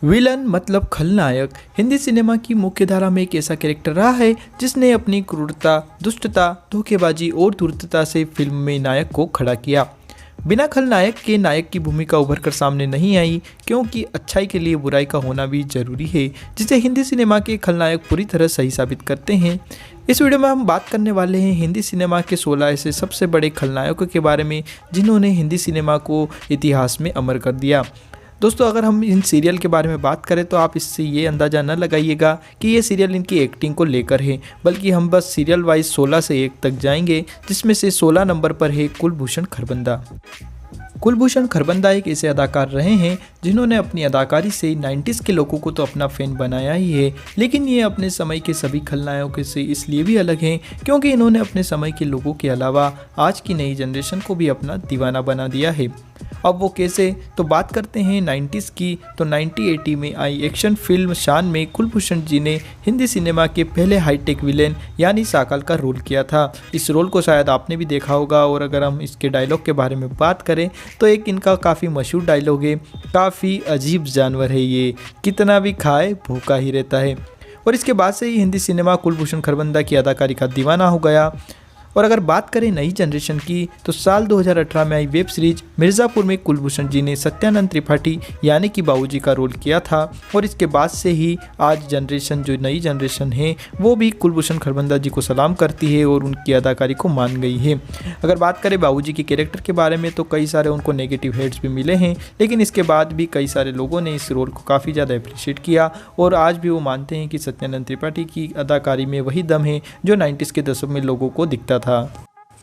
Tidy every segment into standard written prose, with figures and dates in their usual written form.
Villain मतलब खलनायक Hindi cinema की मुख्यधारा में एक ऐसा कैरेक्टर रहा है जिसने अपनी क्रूरता, दुष्टता, धोखेबाजी और धूर्तता से फिल्म में नायक को खड़ा किया। बिना खलनायक के नायक की भूमिका उभर कर सामने नहीं आई, क्योंकि अच्छाई के लिए बुराई का होना भी जरूरी है, जिसे हिंदी सिनेमा के खलनायक पूरी तरह सही साबित करते हैं। इस वीडियो में हम बात करने वाले हैं हिंदी सिनेमा के 16 ऐसे सबसे बड़े खलनायकों के बारे में जिन्होंने हिंदी सिनेमा को इतिहास में अमर कर दिया। दोस्तों, अगर हम इन सीरियल के बारे में बात करें तो आप इससे ये अंदाज़ा न लगाइएगा कि ये सीरियल इनकी एक्टिंग को लेकर है, बल्कि हम बस सीरियल वाइज 16 से 1 तक जाएंगे, जिसमें से 16 नंबर पर है कुलभूषण खरबंदा। कुलभूषण खरबंदा एक ऐसे अदाकार रहे हैं जिन्होंने अपनी अदाकारी से 90s के लोगों को तो अपना फैन बनाया ही है, लेकिन ये अपने समय के सभी खलनायकों से इसलिए भी अलग हैं क्योंकि इन्होंने अपने समय के लोगों के अलावा आज की नई जनरेशन को भी अपना दीवाना बना दिया है। अब वो कैसे, तो बात करते हैं 90s की। तो 1980 में आई एक्शन फिल्म शान में कुलभूषण जी ने हिंदी सिनेमा के पहले हाईटेक विलेन यानी साकल का रोल किया था। इस रोल को शायद आपने भी देखा होगा, और अगर हम इसके डायलॉग के बारे में बात करें तो एक इनका काफ़ी मशहूर डायलॉग है, काफ़ी अजीब जानवर है ये, कितना भी खाए भूखा ही रहता है। और इसके बाद से ही हिंदी सिनेमा कुलभूषण खरबंदा की अदाकारी का दीवाना हो गया। और अगर बात करें नई जनरेशन की, तो साल 2018 में आई वेब सीरीज मिर्ज़ापुर में कुलभूषण जी ने सत्यानंद त्रिपाठी यानी कि बाबूजी का रोल किया था, और इसके बाद से ही आज जनरेशन, जो नई जनरेशन है, वो भी कुलभूषण खरबंदा जी को सलाम करती है और उनकी अदाकारी को मान गई है। अगर बात करें बाबूजी के कैरेक्टर के बारे में, तो कई सारे उनको नेगेटिव हेड्स भी मिले हैं, लेकिन इसके बाद भी कई सारे लोगों ने इस रोल को काफ़ी ज़्यादा अप्रिशिएट किया, और आज भी वो मानते हैं कि सत्यानंद त्रिपाठी की अदाकारी में वही दम है जो 90s के दशक में लोगों को दिखता था।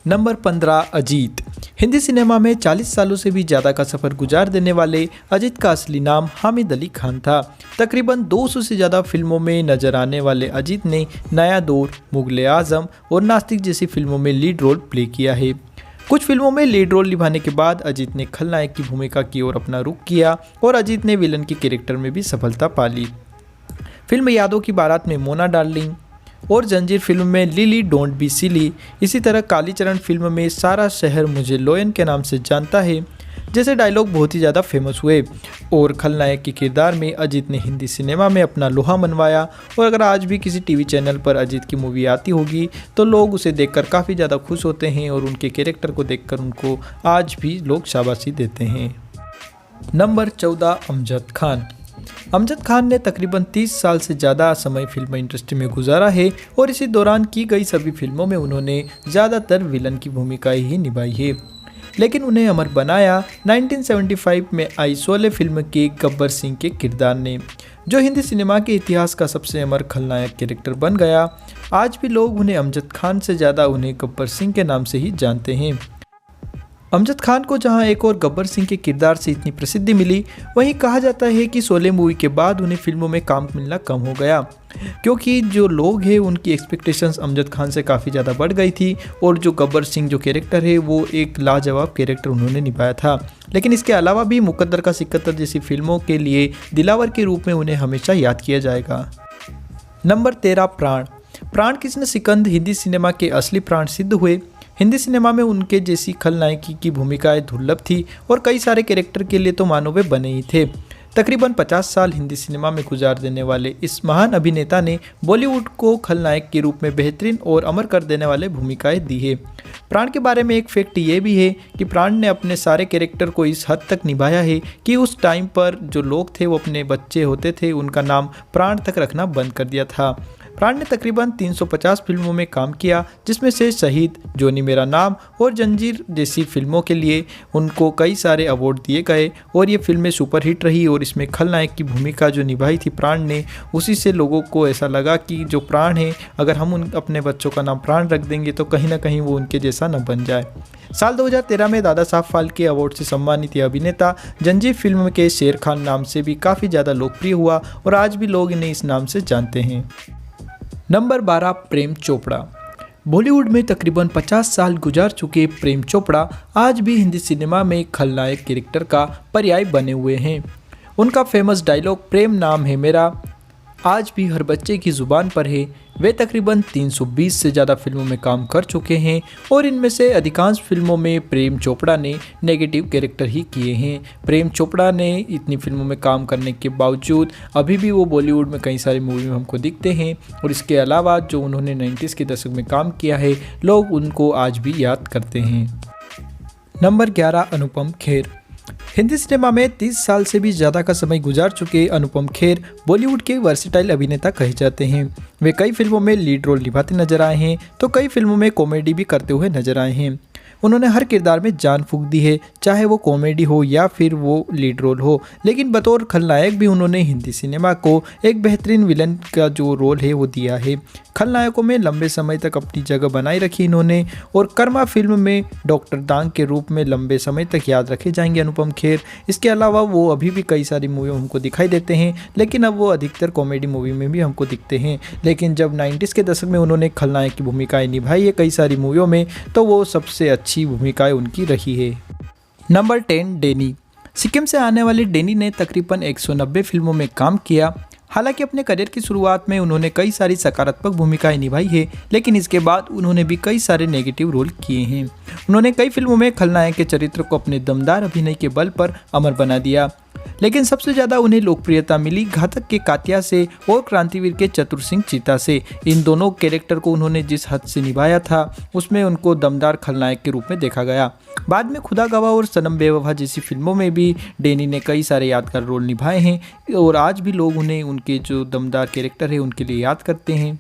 नंबर 15, अजीत। हिंदी सिनेमा में 40 सालों से भी ज़्यादा का सफ़र गुजार देने वाले अजीत का असली नाम हामिद अली खान था। तकरीबन 200 से ज़्यादा फिल्मों में नजर आने वाले अजीत ने नया दौर, मुगले आजम और नास्तिक जैसी फिल्मों में लीड रोल प्ले किया है। कुछ फिल्मों में लीड रोल निभाने के बाद अजीत ने खलनायक की भूमिका की ओर अपना रुख किया, और अजीत ने विलन के कैरेक्टर में भी सफलता पा ली। फिल्म यादों की बारात में मोना डार्लिंग और जंजीर फिल्म में लिली डोंट बी सिली, इसी तरह कालीचरण फिल्म में सारा शहर मुझे लोयन के नाम से जानता है जैसे डायलॉग बहुत ही ज़्यादा फेमस हुए। और खलनायक के किरदार में अजीत ने हिंदी सिनेमा में अपना लोहा मनवाया, और अगर आज भी किसी टीवी चैनल पर अजीत की मूवी आती होगी तो लोग उसे देखकर काफ़ी ज़्यादा खुश होते हैं, और उनके कैरेक्टर को देखकर उनको आज भी लोग शाबाशी देते हैं। नंबर 14, अमजद खान। अमजद खान ने तकरीबन 30 साल से ज़्यादा समय फिल्म इंडस्ट्री में गुजारा है, और इसी दौरान की गई सभी फिल्मों में उन्होंने ज़्यादातर विलन की भूमिकाएं ही निभाई है, लेकिन उन्हें अमर बनाया 1975 में आई शोले फिल्म के गब्बर सिंह के किरदार ने, जो हिंदी सिनेमा के इतिहास का सबसे अमर खलनायक कैरेक्टर बन गया। आज भी लोग उन्हें अमजद खान से ज़्यादा उन्हें गब्बर सिंह के नाम से ही जानते हैं। अमजद खान को जहां एक और गब्बर सिंह के किरदार से इतनी प्रसिद्धि मिली, वहीं कहा जाता है कि शोले मूवी के बाद उन्हें फिल्मों में काम मिलना कम हो गया, क्योंकि जो लोग हैं उनकी एक्सपेक्टेशंस अमजद खान से काफ़ी ज़्यादा बढ़ गई थी, और जो गब्बर सिंह जो कैरेक्टर है वो एक लाजवाब कैरेक्टर उन्होंने निभाया था। लेकिन इसके अलावा भी मुकद्दर का सिकंदर जैसी फिल्मों के लिए दिलावर के रूप में उन्हें हमेशा याद किया जाएगा। नंबर 13, प्राण। प्राण कृष्ण सिकंद हिंदी सिनेमा के असली प्राण सिद्ध हुए। हिंदी सिनेमा में उनके जैसी खलनायकी की भूमिकाएं दुर्लभ थी, और कई सारे कैरेक्टर के लिए तो मानो वे बने ही थे। तकरीबन 50 साल हिंदी सिनेमा में गुजार देने वाले इस महान अभिनेता ने बॉलीवुड को खलनायक के रूप में बेहतरीन और अमर कर देने वाले भूमिकाएं दी है। प्राण के बारे में एक फैक्ट ये भी है कि प्राण ने अपने सारे कैरेक्टर को इस हद तक निभाया है कि उस टाइम पर जो लोग थे वो अपने बच्चे होते थे उनका नाम प्राण तक रखना बंद कर दिया था। प्राण ने तकरीबन 350 फिल्मों में काम किया, जिसमें से शहीद, जोनी मेरा नाम और जंजीर जैसी फिल्मों के लिए उनको कई सारे अवार्ड दिए गए, और ये फिल्में सुपरहिट रही। और इसमें खलनायक की भूमिका जो निभाई थी प्राण ने, उसी से लोगों को ऐसा लगा कि जो प्राण है, अगर हम अपने बच्चों का नाम प्राण रख देंगे तो कहीं ना कहीं वो उनके जैसा न बन जाए। साल 2013 में दादा साहब फाल्के अवार्ड से सम्मानित यह अभिनेता जंजीर फिल्म के शेर खान नाम से भी काफ़ी ज़्यादा लोकप्रिय हुआ, और आज भी लोग इन्हें इस नाम से जानते हैं। नंबर 12, प्रेम चोपड़ा। बॉलीवुड में तकरीबन 50 साल गुजार चुके प्रेम चोपड़ा आज भी हिंदी सिनेमा में खलनायक कैरेक्टर का पर्याय बने हुए हैं। उनका फेमस डायलॉग प्रेम नाम है मेरा, आज भी हर बच्चे की ज़ुबान पर है। वे तकरीबन 320 से ज़्यादा फिल्मों में काम कर चुके हैं और इनमें से अधिकांश फिल्मों में प्रेम चोपड़ा ने नेगेटिव कैरेक्टर ही किए हैं। प्रेम चोपड़ा ने इतनी फिल्मों में काम करने के बावजूद अभी भी वो बॉलीवुड में कई सारी मूवी में हमको दिखते हैं और इसके अलावा जो उन्होंने 90s के दशक में काम किया है, लोग उनको आज भी याद करते हैं। नंबर 11, अनुपम खेर। हिंदी सिनेमा में 30 साल से भी ज़्यादा का समय गुजार चुके अनुपम खेर बॉलीवुड के वर्सेटाइल अभिनेता कहे जाते हैं। वे कई फिल्मों में लीड रोल निभाते नजर आए हैं तो कई फिल्मों में कॉमेडी भी करते हुए नजर आए हैं। उन्होंने हर किरदार में जान फूंक दी है, चाहे वो कॉमेडी हो या फिर वो लीड रोल हो। लेकिन बतौर खलनायक भी उन्होंने हिंदी सिनेमा को एक बेहतरीन विलन का जो रोल है वो दिया है। खलनायकों में लंबे समय तक अपनी जगह बनाई रखी इन्होंने और कर्मा फिल्म में डॉक्टर दांग के रूप में लंबे समय तक याद रखे जाएंगे अनुपम खेर। इसके अलावा वो अभी भी कई सारी मूवी में हमको दिखाई देते हैं, लेकिन अब वो अधिकतर कॉमेडी मूवी में भी हमको दिखते हैं। लेकिन जब 90s के दशक में उन्होंने खलनायक की भूमिकाएं निभाई है कई सारी मूवियों में, तो वो सबसे अच्छी भूमिकाएं उनकी रही है। नंबर 10, डेनी। सिक्किम से आने वाले डेनी ने तकरीबन 190 फिल्मों में काम किया। हालांकि अपने करियर की शुरुआत में उन्होंने कई सारी सकारात्मक भूमिकाएं निभाई है, लेकिन इसके बाद उन्होंने भी कई सारे नेगेटिव रोल किए हैं। उन्होंने कई फिल्मों में खलनायक के चरित्र को अपने दमदार अभिनय के बल पर अमर बना दिया। लेकिन सबसे ज़्यादा उन्हें लोकप्रियता मिली घातक के कातिया से और क्रांतिवीर के चतुर सिंह चीता से। इन दोनों कैरेक्टर को उन्होंने जिस हद से निभाया था उसमें उनको दमदार खलनायक के रूप में देखा गया। बाद में खुदा गवाह और सनम बेवफा जैसी फिल्मों में भी डेनी ने कई सारे यादगार रोल निभाए हैं और आज भी लोग उन्हें उनके जो दमदार कैरेक्टर है उनके लिए याद करते हैं।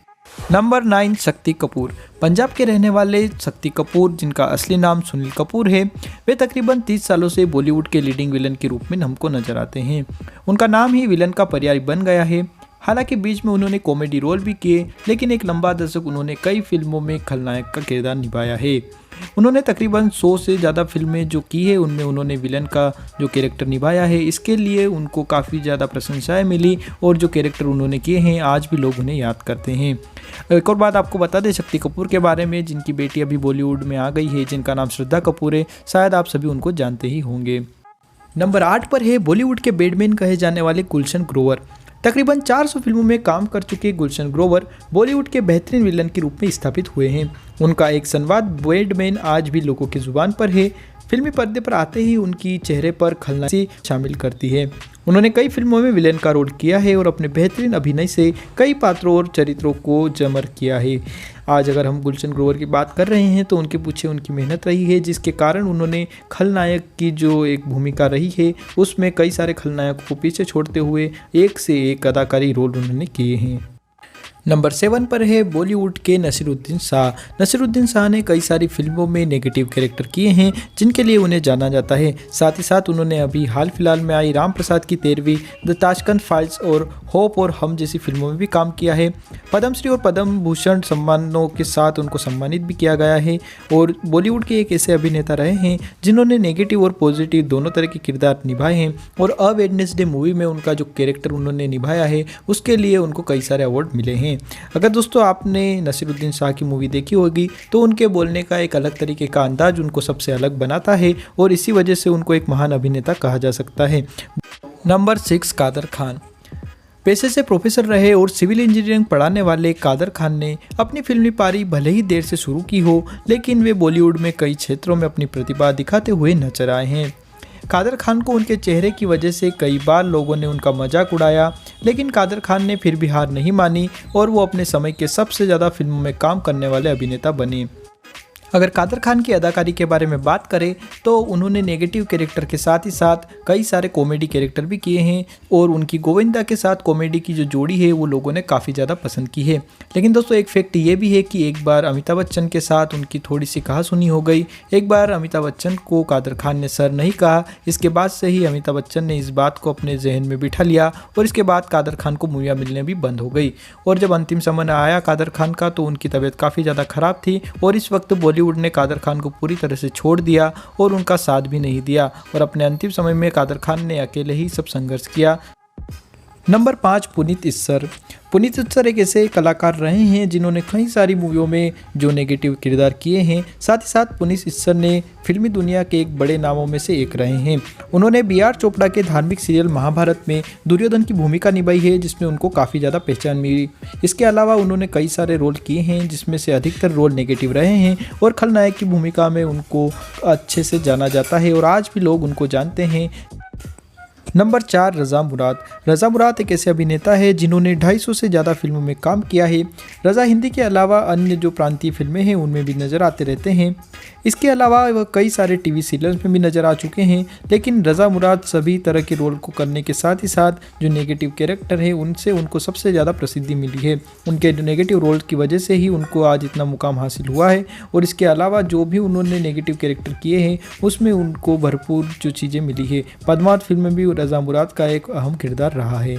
नंबर 9, शक्ति कपूर। पंजाब के रहने वाले शक्ति कपूर, जिनका असली नाम सुनील कपूर है, वे तकरीबन 30 सालों से बॉलीवुड के लीडिंग विलन के रूप में हमको नजर आते हैं। उनका नाम ही विलन का पर्याय बन गया है। हालांकि बीच में उन्होंने कॉमेडी रोल भी किए, लेकिन एक लंबा दशक उन्होंने कई फिल्मों में खलनायक का किरदार निभाया है। उन्होंने तकरीबन 100 से ज़्यादा फिल्में जो की है उनमें उन्होंने विलन का जो कैरेक्टर निभाया है। इसके लिए उनको काफ़ी ज़्यादा प्रशंसाएं मिली और जो कैरेक्टर उन्होंने किए हैं आज भी लोग उन्हें याद करते हैं। एक और बात आपको बता दें शक्ति कपूर के बारे में, जिनकी बेटी अभी बॉलीवुड में आ गई है, जिनका नाम श्रद्धा कपूर है। शायद आप सभी उनको जानते ही होंगे। नंबर 8 पर है बॉलीवुड के बैडमैन कहे जाने वाले गुलशन ग्रोवर। तकरीबन 400 फिल्मों में काम कर चुके गुलशन ग्रोवर बॉलीवुड के बेहतरीन विलन के रूप में स्थापित हुए हैं। उनका एक संवाद बैडमैन आज भी लोगों की जुबान पर है। फिल्मी पर्दे पर आते ही उनकी चेहरे पर खलनायकी शामिल करती है। उन्होंने कई फिल्मों में विलेन का रोल किया है और अपने बेहतरीन अभिनय से कई पात्रों और चरित्रों को जमर किया है। आज अगर हम गुलशन ग्रोवर की बात कर रहे हैं तो उनके पीछे उनकी मेहनत रही है, जिसके कारण उन्होंने खलनायक की जो एक भूमिका रही है उसमें कई सारे खलनायकों को पीछे छोड़ते हुए एक से एक अदाकारी रोल उन्होंने किए हैं। नंबर 7 पर है बॉलीवुड के नसीरुद्दीन शाह। नसीरुद्दीन शाह ने कई सारी फिल्मों में नेगेटिव कैरेक्टर किए हैं, जिनके लिए उन्हें जाना जाता है। साथ ही साथ उन्होंने अभी हाल फिलहाल में आई राम प्रसाद की 13वीं, द ताशकंद फाइल्स और होप और हम जैसी फिल्मों में भी काम किया है। पद्मश्री और पद्म भूषण सम्मानों के साथ उनको सम्मानित भी किया गया है और बॉलीवुड के एक ऐसे अभिनेता रहे हैं जिन्होंने नेगेटिव और पॉजिटिव दोनों तरह के किरदार निभाए हैं और अ वेडनेसडे मूवी में उनका जो कैरेक्टर उन्होंने निभाया है उसके लिए उनको कई सारे अवार्ड मिले हैं। अगर दोस्तों आपने नसीरुद्दीन शाह की मूवी देखी होगी तो उनके बोलने का एक अलग तरीके का अंदाज उनको सबसे अलग बनाता है और इसी वजह से उनको एक महान अभिनेता कहा जा सकता है। नंबर 6, कादर खान। पेशे से प्रोफेसर रहे और सिविल इंजीनियरिंग पढ़ाने वाले कादर खान ने अपनी फिल्मी पारी भले ही देर से शुरू की हो, लेकिन वे बॉलीवुड में कई क्षेत्रों में अपनी प्रतिभा दिखाते हुए नजर आए हैं। कादर खान को उनके चेहरे की वजह से कई बार लोगों ने उनका मजाक उड़ाया, लेकिन कादर खान ने फिर भी हार नहीं मानी और वो अपने समय के सबसे ज़्यादा फिल्मों में काम करने वाले अभिनेता बने। अगर कादर खान की अदाकारी के बारे में बात करें तो उन्होंने नेगेटिव कैरेक्टर के साथ ही साथ कई सारे कॉमेडी कैरेक्टर भी किए हैं और उनकी गोविंदा के साथ कॉमेडी की जो जोड़ी है वो लोगों ने काफ़ी ज़्यादा पसंद की है। लेकिन दोस्तों एक फैक्ट ये भी है कि एक बार अमिताभ बच्चन के साथ उनकी थोड़ी सी कहासुनी हो गई। एक बार अमिताभ बच्चन को कादर खान ने सर नहीं कहा, इसके बाद से ही अमिताभ बच्चन ने इस बात को अपने जहन में बिठा लिया और इसके बाद कादर खान को मूवियाँ मिलने भी बंद हो गई। और जब अंतिम समय आया कादर खान का तो उनकी तबीयत काफ़ी ज़्यादा ख़राब थी और इस वक्त बॉलीवुड ने कादर खान को पूरी तरह से छोड़ दिया और उनका साथ भी नहीं दिया और अपने अंतिम समय में कादर खान ने अकेले ही सब संघर्ष किया। नंबर 5, पुनीत इस्सर। पुनीत इस्सर एक ऐसे कलाकार रहे हैं जिन्होंने कई सारी मूवियों में जो नेगेटिव किरदार किए हैं। साथ ही साथ पुनीत इस्सर ने फिल्मी दुनिया के एक बड़े नामों में से एक रहे हैं। उन्होंने बी.आर. चोपड़ा के धार्मिक सीरियल महाभारत में दुर्योधन की भूमिका निभाई है, जिसमें उनको काफ़ी ज़्यादा पहचान मिली। इसके अलावा उन्होंने कई सारे रोल किए हैं, जिसमें से अधिकतर रोल नेगेटिव रहे हैं और खलनायक की भूमिका में उनको अच्छे से जाना जाता है और आज भी लोग उनको जानते हैं। नंबर 4, रज़ा मुराद। रज़ा मुराद एक ऐसे अभिनेता है जिन्होंने 250 से ज़्यादा फिल्मों में काम किया है। रज़ा हिंदी के अलावा अन्य जो प्रांतीय फिल्में हैं उनमें भी नज़र आते रहते हैं। इसके अलावा वह कई सारे टीवी सीरियल्स में भी नज़र आ चुके हैं। लेकिन रज़ा मुराद सभी तरह के रोल को करने के साथ ही साथ जो नेगेटिव कैरेक्टर है उनसे उनको सबसे ज़्यादा प्रसिद्धि मिली है। उनके नेगेटिव रोल की वजह से ही उनको आज इतना मुकाम हासिल हुआ है और इसके अलावा जो भी उन्होंने नेगेटिव कैरेक्टर किए हैं उसमें उनको भरपूर जो चीज़ें मिली है। पद्मावत फिल्म में भी रज़ा मुराद का एक अहम किरदार रहा है।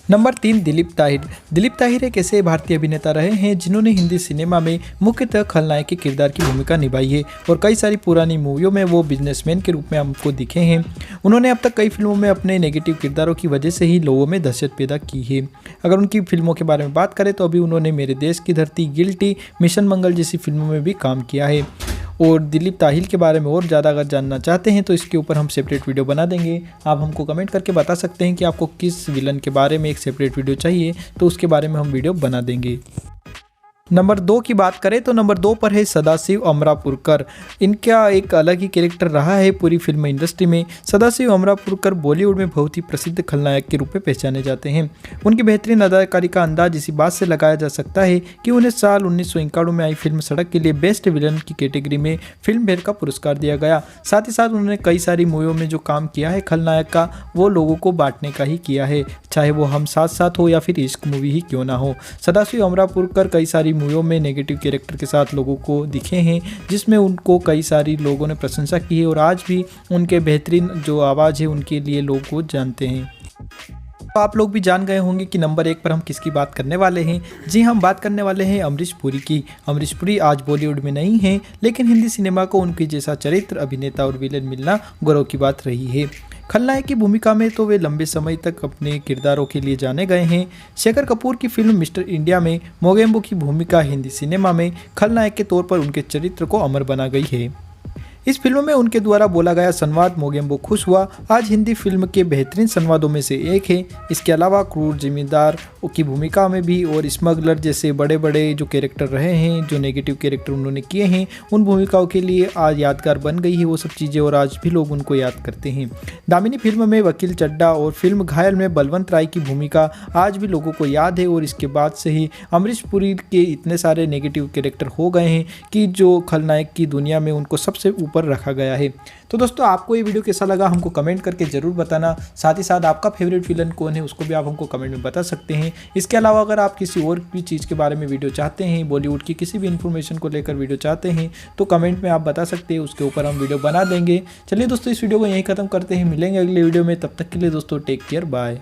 नंबर 3, दिलीप ताहिर। दिलीप ताहिर एक ऐसे भारतीय अभिनेता रहे हैं जिन्होंने हिंदी सिनेमा में मुख्यतः खलनायक के किरदार की भूमिका निभाई है और कई सारी पुरानी मूवियों में वो बिजनेसमैन के रूप में हमको दिखे हैं। उन्होंने अब तक कई फिल्मों में अपने नेगेटिव किरदारों की वजह से ही लोगों में दहशत पैदा की है। अगर उनकी फिल्मों के बारे में बात करें तो अभी उन्होंने मेरे देश की धरती, गिल्टी, मिशन मंगल जैसी फिल्मों में भी काम किया है। और दिलीप ताहिर के बारे में और ज़्यादा अगर जानना चाहते हैं तो इसके ऊपर हम सेपरेट वीडियो बना देंगे। आप हमको कमेंट करके बता सकते हैं कि आपको किस विलन के बारे में एक सेपरेट वीडियो चाहिए, तो उसके बारे में हम वीडियो बना देंगे। नंबर 2 की बात करें तो नंबर 2 पर है सदाशिव अमरापुरकर। इनका एक अलग ही कैरेक्टर रहा है पूरी फिल्म इंडस्ट्री में। सदाशिव अमरापुरकर बॉलीवुड में बहुत ही प्रसिद्ध खलनायक के रूप में पहचाने जाते हैं। उनकी बेहतरीन अदाकारी का अंदाज इसी बात से लगाया जा सकता है कि उन्हें साल 1991 में आई फिल्म सड़क के लिए बेस्ट विलन की कैटेगरी में फिल्म फेयर का पुरस्कार दिया गया। साथ ही साथ उन्होंने कई सारी मूवियों में जो काम किया है खलनायक का, वो लोगों को बांटने का ही किया है, चाहे वो हम साथ साथ हो या फिर इश्क मूवी ही क्यों ना हो। सदाशिव अमरापुरकर कई सारी मूवियों में नेगेटिव कैरेक्टर के साथ लोगों को दिखे हैं, जिसमें उनको कई सारी लोगों ने प्रशंसा की है और आज भी उनके बेहतरीन जो आवाज़ है उनके लिए लोग को जानते हैं। तो आप लोग भी जान गए होंगे कि नंबर 1 पर हम किसकी बात करने वाले हैं। जी, हम बात करने वाले हैं अमरीश पुरी की। अमरीश पुरी आज बॉलीवुड में नहीं हैं, लेकिन हिंदी सिनेमा को उनके जैसा चरित्र, अभिनेता और विलेन मिलना गौरव की बात रही है। खलनायक की भूमिका में तो वे लंबे समय तक अपने किरदारों के लिए जाने गए हैं। शेखर कपूर की फिल्म मिस्टर इंडिया में मोगेम्बो की भूमिका हिंदी सिनेमा में खलनायक के तौर पर उनके चरित्र को अमर बना गई है। इस फिल्म में उनके द्वारा बोला गया संवाद मोगेम्बो खुश हुआ आज हिंदी फिल्म के बेहतरीन संवादों में से एक है। इसके अलावा क्रूर जिम्मेदार की भूमिका में भी और स्मगलर जैसे बड़े बड़े जो कैरेक्टर रहे हैं, जो नेगेटिव कैरेक्टर उन्होंने किए हैं, उन भूमिकाओं के लिए आज यादगार बन गई है वो सब चीज़ें और आज भी लोग उनको याद करते हैं। दामिनी फिल्म में वकील चड्ढा और फिल्म घायल में बलवंत राय की भूमिका आज भी लोगों को याद है और इसके बाद से ही अमरीश पुरी के इतने सारे नेगेटिव कैरेक्टर हो गए हैं कि जो खलनायक की दुनिया में उनको सबसे ऊपर रखा गया है। तो दोस्तों, आपको ये वीडियो कैसा लगा हमको कमेंट करके ज़रूर बताना। साथ ही साथ आपका फेवरेट विलन कौन है उसको भी आप हमको कमेंट में बता सकते हैं। इसके अलावा अगर आप किसी और भी चीज़ के बारे में वीडियो चाहते हैं, बॉलीवुड की किसी भी इन्फॉर्मेशन को लेकर वीडियो चाहते हैं, तो कमेंट में आप बता सकते हैं, उसके ऊपर हम वीडियो बना देंगे। चलिए दोस्तों, इस वीडियो को यहीं ख़त्म करते हैं, मिलेंगे अगले वीडियो में। तब तक के लिए दोस्तों टेक केयर, बाय।